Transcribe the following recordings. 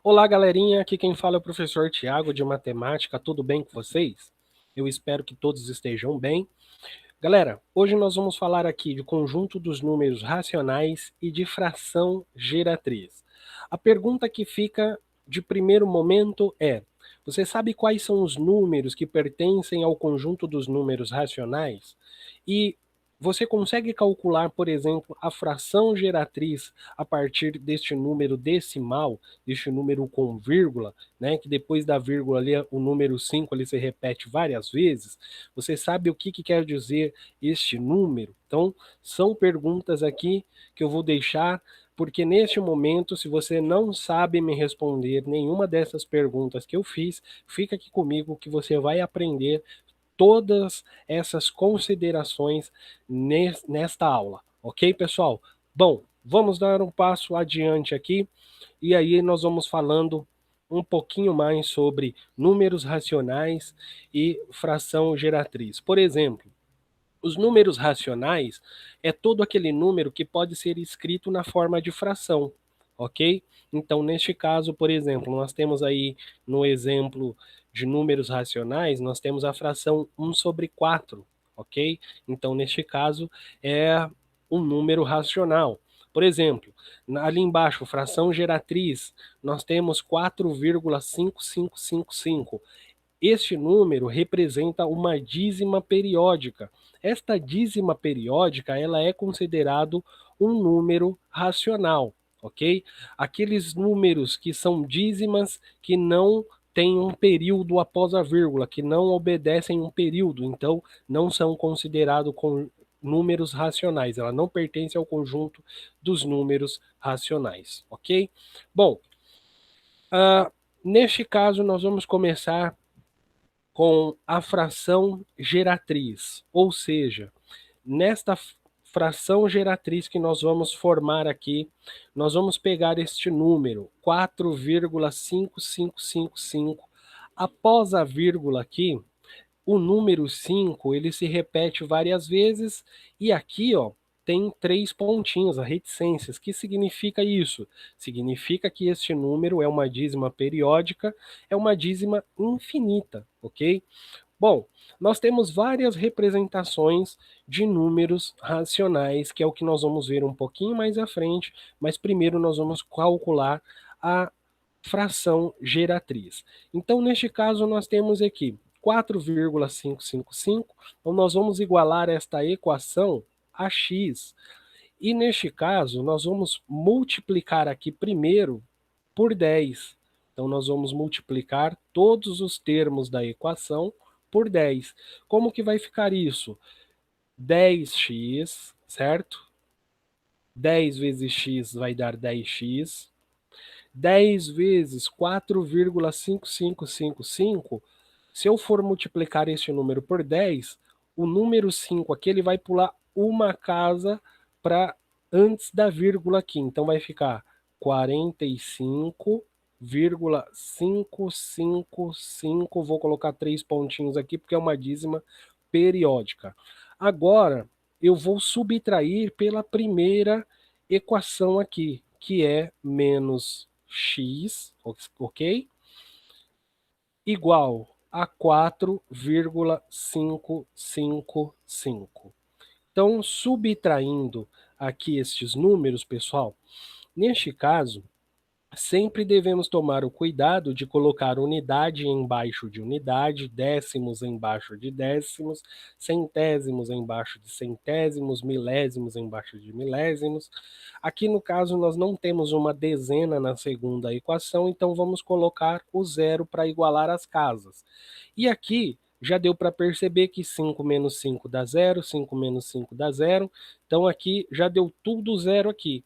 Olá, galerinha, aqui quem fala é o professor Tiago de Matemática, tudo bem com vocês? Eu espero que todos estejam bem. Galera, hoje nós vamos falar aqui de conjunto dos números racionais e de fração geratriz. A pergunta que fica de primeiro momento é: você sabe quais são os números que pertencem ao conjunto dos números racionais? E você consegue calcular, por exemplo, a fração geratriz a partir deste número decimal, deste número com vírgula, né, que depois da vírgula ali, o número 5 ele se repete várias vezes? Você sabe o que quer dizer este número? Então, são perguntas aqui que eu vou deixar, porque neste momento, se você não sabe me responder nenhuma dessas perguntas que eu fiz, fica aqui comigo que você vai aprender todas essas considerações nesta aula, ok, pessoal? Bom, vamos dar um passo adiante aqui e aí nós vamos falando um pouquinho mais sobre números racionais e fração geratriz. Por exemplo, os números racionais é todo aquele número que pode ser escrito na forma de fração, ok? Então, neste caso, por exemplo, nós temos aí no exemplo de números racionais, nós temos a fração 1/4, ok? Então, neste caso, é um número racional. Por exemplo, ali embaixo, fração geratriz, nós temos 4,5555. Este número representa uma dízima periódica. Esta dízima periódica, ela é considerado um número racional, ok? Aqueles números que são dízimas que não têm um período após a vírgula, que não obedecem um período, então não são considerados números racionais, ela não pertence ao conjunto dos números racionais, ok? Bom, neste caso nós vamos começar com a fração geratriz, ou seja, nesta fração geratriz que nós vamos formar aqui, nós vamos pegar este número, 4,5555. Após a vírgula aqui, o número 5 ele se repete várias vezes e aqui, ó, tem 3 pontinhos, a reticências. Que significa isso? Significa que este número é uma dízima periódica, é uma dízima infinita, ok? Bom, nós temos várias representações de números racionais, que é o que nós vamos ver um pouquinho mais à frente, mas primeiro nós vamos calcular a fração geratriz. Então, neste caso, nós temos aqui 4,555, então nós vamos igualar esta equação a x. E neste caso, nós vamos multiplicar aqui primeiro por 10. Então, nós vamos multiplicar todos os termos da equação por 10. Como que vai ficar isso? 10x, certo? 10 vezes x vai dar 10x. 10 vezes 4,5555, se eu for multiplicar este número por 10, o número 5 aqui ele vai pular uma casa para antes da vírgula aqui. Então vai ficar 45,555. Vou colocar 3 pontinhos aqui porque é uma dízima periódica. Agora eu vou subtrair pela primeira equação aqui, que é menos x, ok? Igual a 4,555. Então, subtraindo aqui estes números, pessoal, neste caso, sempre devemos tomar o cuidado de colocar unidade embaixo de unidade, décimos embaixo de décimos, centésimos embaixo de centésimos, milésimos embaixo de milésimos. Aqui no caso nós não temos uma dezena na segunda equação, então vamos colocar o zero para igualar as casas. E aqui já deu para perceber que 5 menos 5 dá zero, 5 menos 5 dá zero, então aqui já deu tudo zero aqui.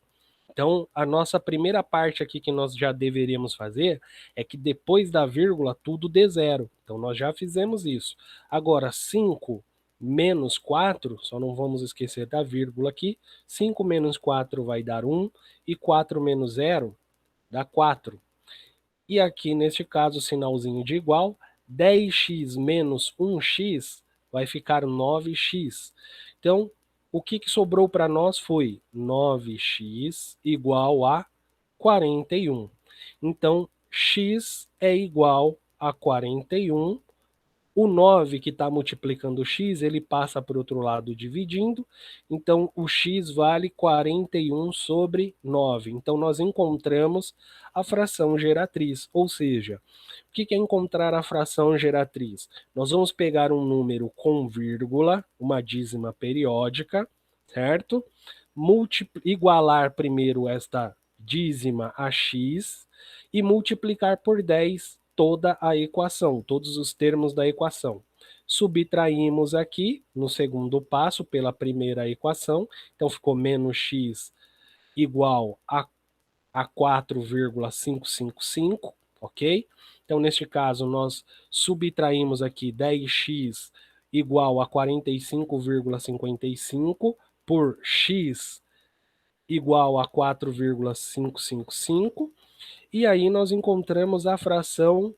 Então, a nossa primeira parte aqui que nós já deveríamos fazer é que depois da vírgula tudo dê zero. Então, nós já fizemos isso. Agora, 5 menos 4, só não vamos esquecer da vírgula aqui, 5 menos 4 vai dar 1, e 4 menos 0 dá 4. E aqui, neste caso, sinalzinho de igual, 10x menos 1x vai ficar 9x. Então, o que sobrou para nós foi 9x igual a 41. Então, x é igual a 41. O 9 que está multiplicando o x, ele passa para o outro lado dividindo, então o x vale 41 sobre 9. Então nós encontramos a fração geratriz, ou seja, o que é encontrar a fração geratriz? Nós vamos pegar um número com vírgula, uma dízima periódica, certo? Igualar primeiro esta dízima a x e multiplicar por 10 toda a equação, todos os termos da equação. Subtraímos aqui no segundo passo pela primeira equação, então ficou menos x igual a 4,555, ok? Então, neste caso, nós subtraímos aqui 10x igual a 45,55 por x igual a 4,555, e aí nós encontramos a fração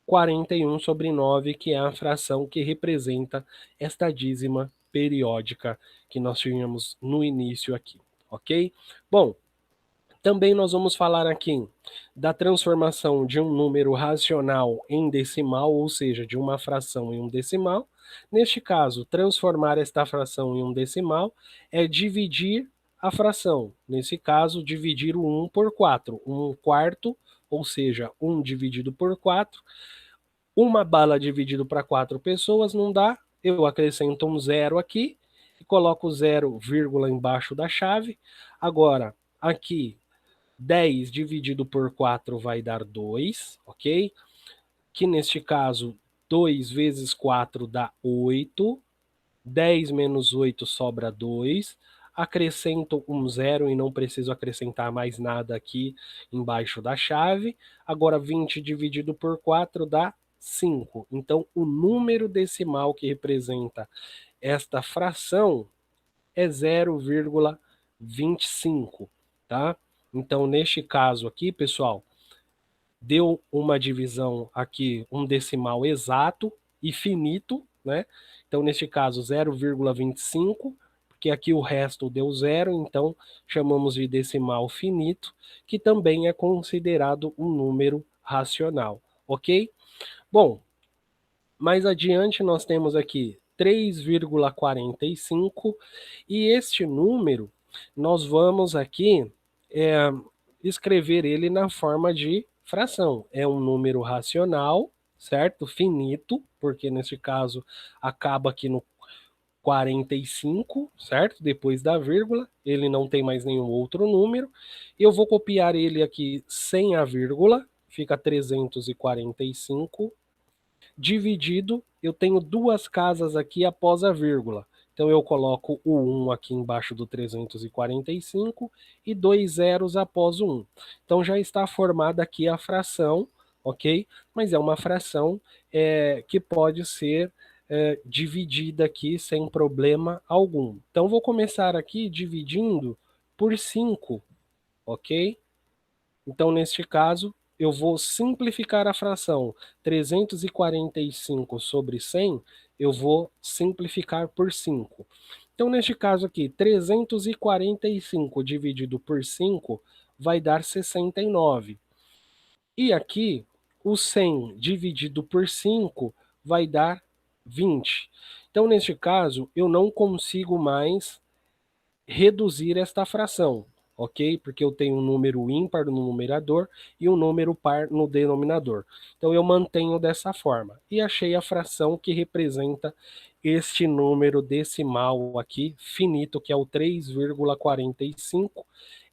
41 sobre 9, que é a fração que representa esta dízima periódica que nós tínhamos no início aqui, ok? Bom, também nós vamos falar aqui da transformação de um número racional em decimal, ou seja, de uma fração em um decimal. Neste caso, transformar esta fração em um decimal é dividir a fração. Nesse caso, dividir o 1 por 4. 1 quarto, ou seja, 1 dividido por 4. Uma bala dividido para 4 pessoas não dá. Eu acrescento um zero aqui e coloco zero vírgula embaixo da chave. Agora, aqui 10 dividido por 4 vai dar 2, ok? Que neste caso, 2 vezes 4 dá 8. 10 menos 8 sobra 2. Acrescento um zero e não preciso acrescentar mais nada aqui embaixo da chave. Agora, 20 dividido por 4 dá 5. Então, o número decimal que representa esta fração é 0,25, tá? Então, neste caso aqui, pessoal, deu uma divisão aqui, um decimal exato e finito, né? Então, neste caso, 0,25, porque aqui o resto deu zero, então chamamos de decimal finito, que também é considerado um número racional, ok? Bom, mais adiante nós temos aqui 3,45 e este número nós vamos aqui escrever ele na forma de fração. É um número racional, certo? Finito, porque nesse caso acaba aqui no 45, certo? Depois da vírgula, ele não tem mais nenhum outro número. Eu vou copiar ele aqui sem a vírgula, fica 345 dividido, eu tenho duas casas aqui após a vírgula. Então eu coloco o 1 aqui embaixo do 345 e dois zeros após o 1. Então já está formada aqui a fração, ok? Mas é uma fração que pode ser dividida aqui sem problema algum. Então vou começar aqui dividindo por 5, ok? Então, neste caso, eu vou simplificar a fração 345 sobre 100, eu vou simplificar por 5. Então, neste caso aqui, 345 dividido por 5 vai dar 69. E aqui, o 100 dividido por 5 vai dar 20. Então, neste caso, eu não consigo mais reduzir esta fração, ok? Porque eu tenho um número ímpar no numerador e um número par no denominador. Então eu mantenho dessa forma. E achei a fração que representa este número decimal aqui, finito, que é o 3,45,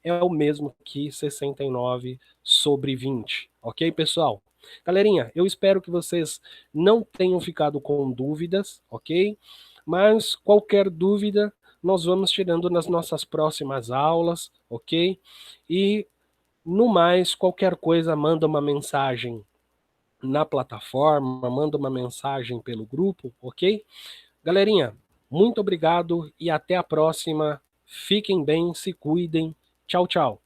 é o mesmo que 69 sobre 20, ok, pessoal? Galerinha, eu espero que vocês não tenham ficado com dúvidas, ok? Mas qualquer dúvida, nós vamos tirando nas nossas próximas aulas, ok? E no mais, qualquer coisa, manda uma mensagem na plataforma, manda uma mensagem pelo grupo, ok? Galerinha, muito obrigado e até a próxima. Fiquem bem, se cuidem. Tchau, tchau.